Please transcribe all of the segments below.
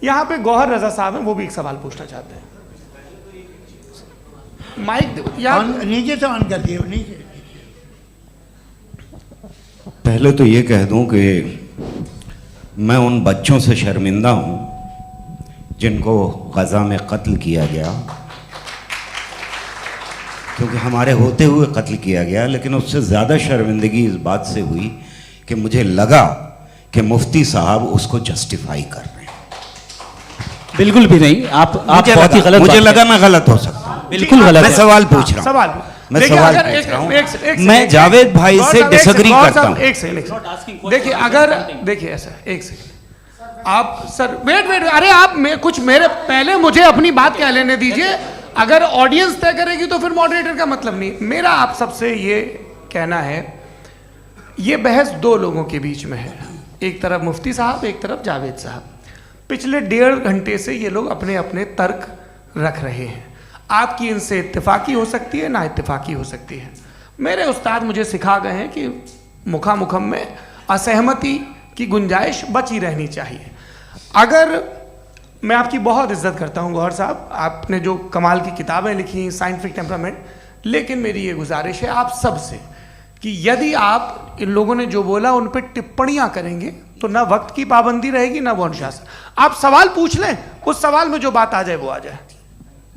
यहाँ पे गौहर रजा साहब हैं, वो भी एक सवाल पूछना चाहते हैं। माइक नीचे से ऑन कर दिए नीचे। पहले तो ये कह दूं कि मैं उन बच्चों से शर्मिंदा हूं जिनको गजा में कत्ल किया गया, क्योंकि हमारे होते हुए कत्ल किया गया। लेकिन उससे ज़्यादा शर्मिंदगी इस बात से हुई कि मुझे लगा कि मुफ्ती साहब उसको जस्टिफाई कर रहे हैं। बिल्कुल भी नहीं, आप बहुत ही गलत। मुझे लगा मैं गलत हो सकता हूँ, बिल्कुल गलत। मैं सवाल पूछ रहा हूँ, मैं सवाल पूछ रहा हूँ। मैं जावेद भाई से डिसएग्री करता हूँ। एक सेकंड देखिए, अगर देखिए ऐसा, एक सेकंड आप सर वेट, अरे आप कुछ मेरे पहले मुझे अपनी बात कह लेने दीजिए। अगर ऑडियंस तय करेगी तो फिर मॉडरेटर का मतलब नहीं। मेरा आप सबसे ये कहना है, ये बहस दो लोगों के बीच में है, एक तरफ मुफ्ती साहब, एक तरफ जावेद साहब। पिछले 1.5 घंटे से ये लोग अपने अपने तर्क रख रहे हैं। आपकी इनसे इत्तेफाकी हो सकती है, ना इत्तेफाकी हो सकती है। मेरे उस्ताद मुझे सिखा गए हैं कि मुखामुखम में असहमति की गुंजाइश बची रहनी चाहिए। अगर मैं आपकी बहुत इज्जत करता हूं गौहर साहब, आपने जो कमाल की किताबें लिखी, साइंटिफिक टेम्परामेंट, लेकिन मेरी ये गुजारिश है आप सबसे कि यदि आप इन लोगों ने जो बोला उन पर टिप्पणियां करेंगे तो ना वक्त की पाबंदी रहेगी, ना वो अनुशासन। आप सवाल पूछ लें, उस सवाल में जो बात आ जाए वो आ जाए।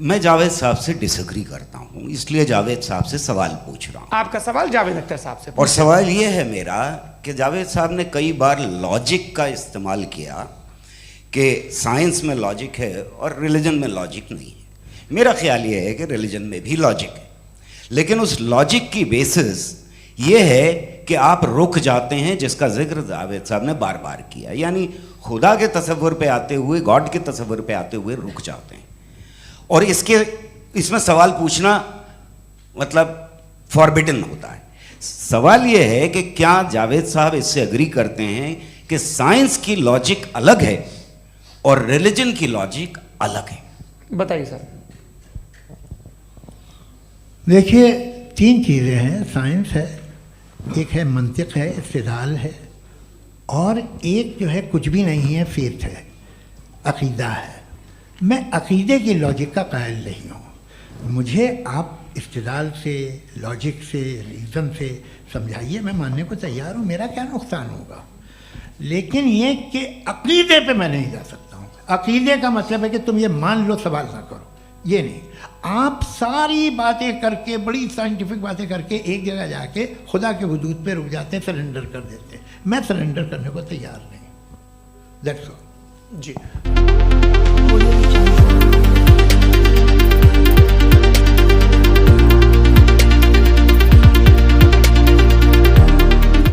मैं जावेद साहब से डिसएग्री करता हूं, इसलिए जावेद साहब से सवाल पूछ रहा हूं। आपका सवाल जावेद अख्तर साहब से, और सवाल ये है मेरा कि जावेद साहब ने कई बार लॉजिक का इस्तेमाल किया कि साइंस में लॉजिक है और रिलीजन में लॉजिक नहीं है। मेरा ख्याल ये है कि रिलीजन में भी लॉजिक है, लेकिन उस लॉजिक की बेसिस ये है कि आप रुक जाते हैं, जिसका जिक्र जावेद साहब ने बार बार किया, यानी खुदा के तसव्वुर पे आते हुए, गॉड के तसव्वुर पे आते हुए रुक जाते हैं। और इसमें सवाल पूछना मतलब फॉरबिडन होता है। सवाल यह है कि क्या जावेद साहब इससे एग्री करते हैं कि साइंस की लॉजिक अलग है और रिलीजन की लॉजिक अलग है? बताइए सर। देखिए, 3 चीज़ें हैं। साइंस है, एक है मंतिक है, इस्तिदलाल है, और एक जो है कुछ भी नहीं है, फेथ है, अकीदा है। मैं अकीदे की लॉजिक का कायल नहीं हूँ। मुझे आप इस्तिदलाल से, लॉजिक से, रीज़न से समझाइए, मैं मानने को तैयार हूँ, मेरा क्या नुकसान होगा। लेकिन ये कि अकीदे पे मैं नहीं जा सकता हूँ। अकीदे का मतलब है कि तुम ये मान लो, सवाल ना करो, ये नहीं। आप सारी बातें करके, बड़ी साइंटिफिक बातें करके एक जगह जाके खुदा के हुदूद पे रुक जाते हैं, सरेंडर कर देते हैं। मैं सरेंडर करने को तैयार नहीं। That's all ji.